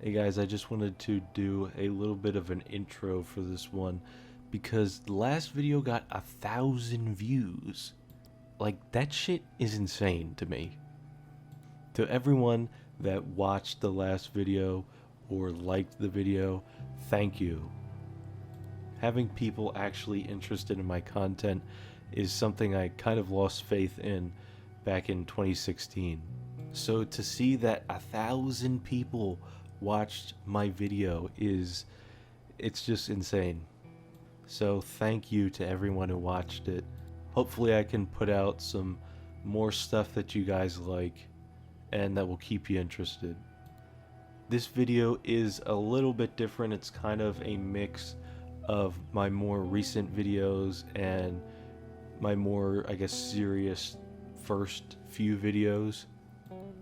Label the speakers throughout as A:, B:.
A: Hey guys, I just wanted to do a little bit of an intro for this one because the last video got 1,000 views. Like, that shit is insane to me. To everyone that watched the last video or liked the video, thank you. Having people actually interested in my content is something I kind of lost faith in back in 2016. So to see that 1,000 people watched my video it's just insane. So thank you to everyone who watched it. Hopefully I can put out some more stuff that you guys like and that will keep you interested. This video is a little bit different. It's kind of a mix of my more recent videos and my more, I guess, serious first few videos.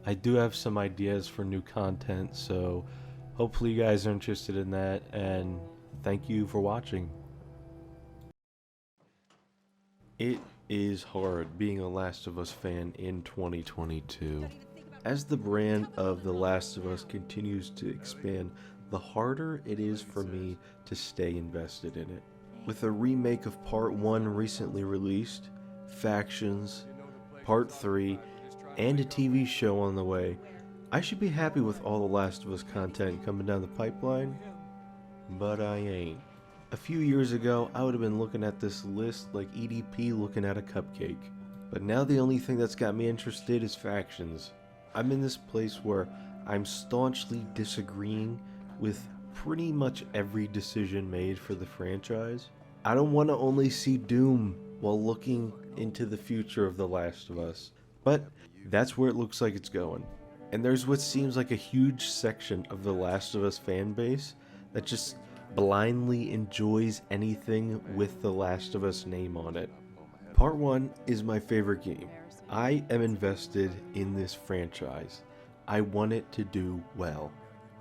A: I do have some ideas for new content, so hopefully you guys are interested in that, and thank you for watching. It is hard being a Last of Us fan in 2022. As the brand of The Last of Us continues to expand, the harder it is for me to stay invested in it. With a remake of Part 1 recently released, Factions, Part 3, and a TV show on the way, I should be happy with all the Last of Us content coming down the pipeline, but I ain't. A few years ago, I would have been looking at this list like EDP looking at a cupcake. But now the only thing that's got me interested is Factions. I'm in this place where I'm staunchly disagreeing with pretty much every decision made for the franchise. I don't want to only see doom while looking into the future of The Last of Us, but that's where it looks like it's going. And there's what seems like a huge section of the Last of Us fan base that just blindly enjoys anything with the Last of Us name on it. Part 1 is my favorite game. I am invested in this franchise. I want it to do well.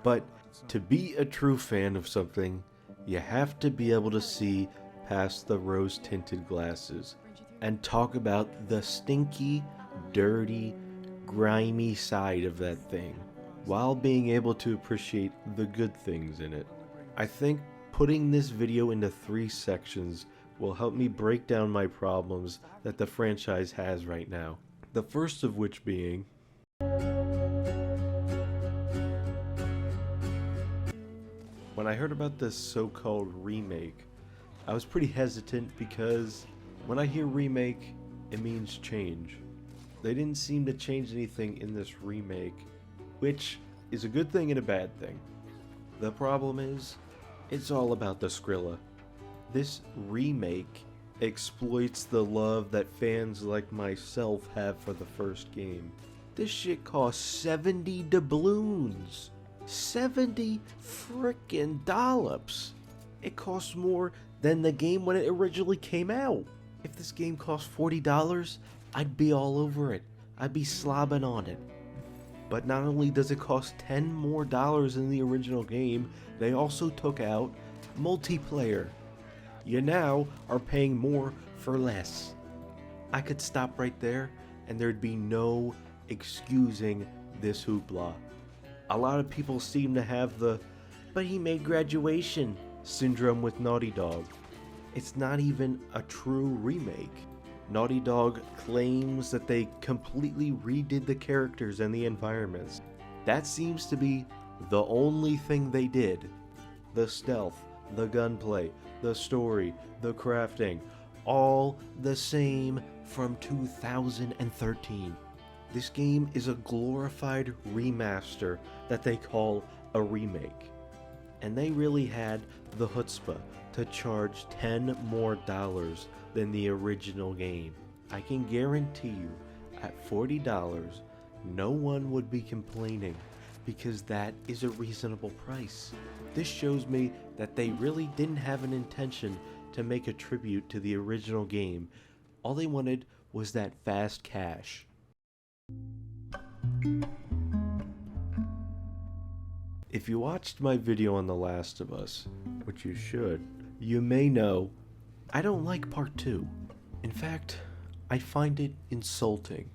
A: But to be a true fan of something, you have to be able to see past the rose-tinted glasses and talk about the stinky, dirty, grimy side of that thing, while being able to appreciate the good things in it. I think putting this video into 3 sections will help me break down my problems that the franchise has right now. The first of which being when I heard about this so-called remake, I was pretty hesitant because when I hear remake, it means change. They didn't seem to change anything in this remake, which is a good thing and a bad thing. The problem is, it's all about the Skrilla. This remake exploits the love that fans like myself have for the first game. This shit costs 70 doubloons. 70 frickin' dollops. It costs more than the game when it originally came out. If this game cost $40, I'd be all over it. I'd be slobbing on it. But not only does it cost $10 more than the original game, they also took out multiplayer. You now are paying more for less. I could stop right there and there'd be no excusing this hoopla. A lot of people seem to have the "but he made Graduation" syndrome with Naughty Dog. It's not even a true remake. Naughty Dog claims that they completely redid the characters and the environments. That seems to be the only thing they did. The stealth, the gunplay, the story, the crafting, all the same from 2013. This game is a glorified remaster that they call a remake. And they really had the chutzpah to charge $10 more than the original game. I can guarantee you, at $40, no one would be complaining because that is a reasonable price. This shows me that they really didn't have an intention to make a tribute to the original game. All they wanted was that fast cash. If you watched my video on The Last of Us, which you should, you may know I don't like Part 2. In fact, I find it insulting.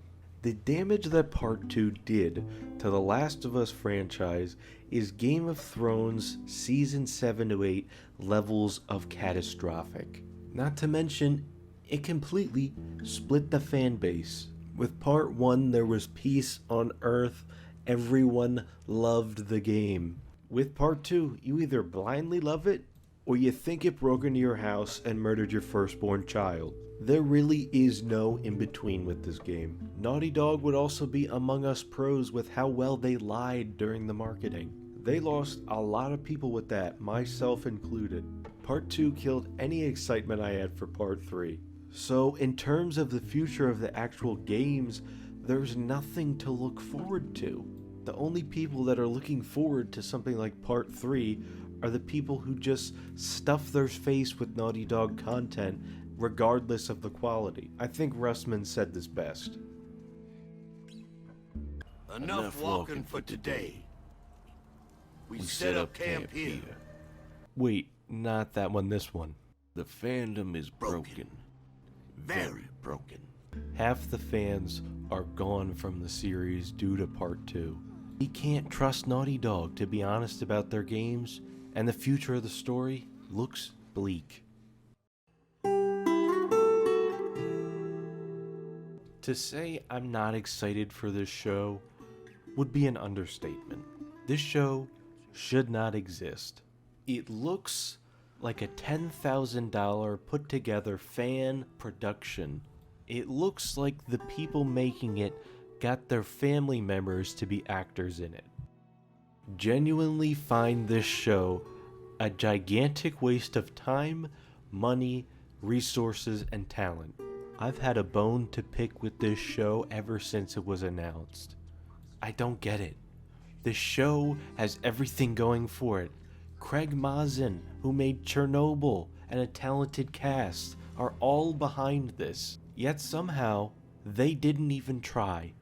A: The damage that Part 2 did to the Last of Us franchise is Game of Thrones Season 7 to 8 levels of catastrophic. Not to mention, it completely split the fan base. With Part 1, there was peace on Earth. Everyone loved the game. With Part 2, you either blindly love it, or you think it broke into your house and murdered your firstborn child. There really is no in-between with this game. Naughty Dog would also be among us pros with how well they lied during the marketing. They lost a lot of people with that, myself included. Part 2 killed any excitement I had for Part 3. So in terms of the future of the actual games, there's nothing to look forward to. The only people that are looking forward to something like Part 3 are the people who just stuff their face with Naughty Dog content regardless of the quality. I think Russman said this best.
B: Enough walking for today. We set up camp here.
A: Wait, not that one, this one.
B: The fandom is broken. Very broken.
A: Half the fans are gone from the series due to Part 2. We can't trust Naughty Dog to be honest about their games, and the future of the story looks bleak. To say I'm not excited for this show would be an understatement. This show should not exist. It looks like a $10,000 put together fan production. It looks like the people making it got their family members to be actors in it. Genuinely find this show a gigantic waste of time, money, resources, and talent. I've had a bone to pick with this show ever since it was announced. I don't get it. This show has everything going for it. Craig Mazin, who made Chernobyl, and a talented cast are all behind this. Yet somehow, they didn't even try.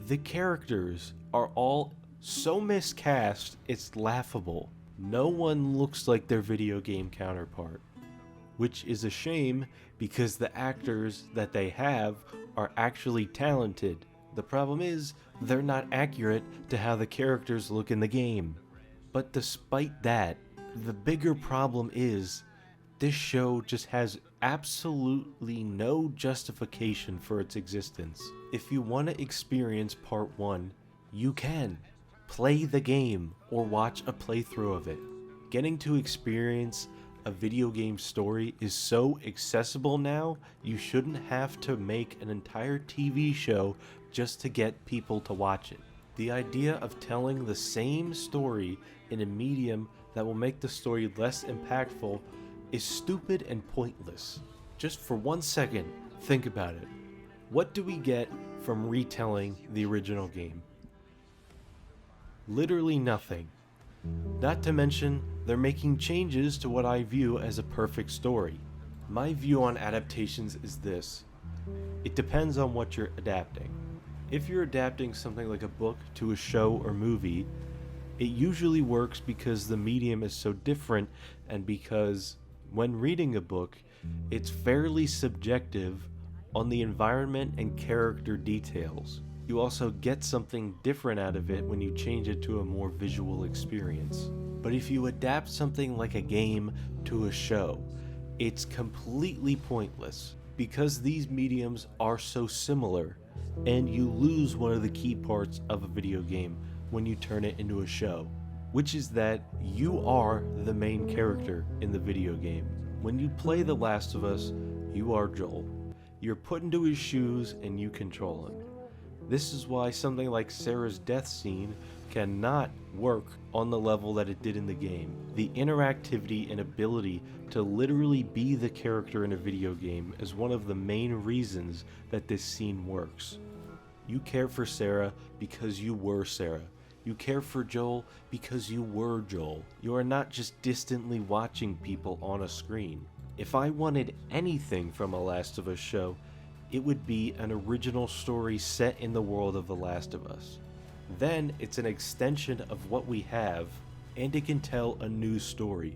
A: The characters are all so miscast, it's laughable. No one looks like their video game counterpart. Which is a shame because the actors that they have are actually talented. The problem is, they're not accurate to how the characters look in the game. But despite that, the bigger problem is, this show just has absolutely no justification for its existence. If you want to experience Part 1, you can. Play the game or watch a playthrough of it. Getting to experience a video game story is so accessible now, you shouldn't have to make an entire TV show just to get people to watch it. The idea of telling the same story in a medium that will make the story less impactful is stupid and pointless. Just for 1 second, think about it. What do we get from retelling the original game? Literally nothing. Not to mention, they're making changes to what I view as a perfect story. My view on adaptations is this. It depends on what you're adapting. If you're adapting something like a book to a show or movie, it usually works because the medium is so different and because when reading a book, it's fairly subjective on the environment and character details. You also get something different out of it when you change it to a more visual experience. But if you adapt something like a game to a show, it's completely pointless because these mediums are so similar, and you lose one of the key parts of a video game when you turn it into a show, which is that you are the main character in the video game. When you play The Last of Us, you are Joel. You're put into his shoes and you control him. This is why something like Sarah's death scene cannot work on the level that it did in the game. The interactivity and ability to literally be the character in a video game is one of the main reasons that this scene works. You care for Sarah because you were Sarah. You care for Joel because you were Joel. You are not just distantly watching people on a screen. If I wanted anything from a Last of Us show, it would be an original story set in the world of The Last of Us. Then it's an extension of what we have, and it can tell a new story.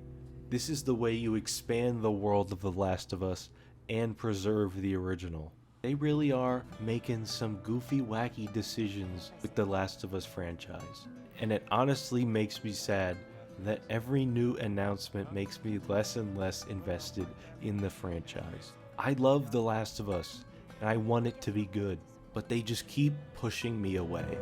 A: This is the way you expand the world of The Last of Us and preserve the original. They really are making some goofy, wacky decisions with the Last of Us franchise. And it honestly makes me sad that every new announcement makes me less and less invested in the franchise. I love The Last of Us, and I want it to be good, but they just keep pushing me away.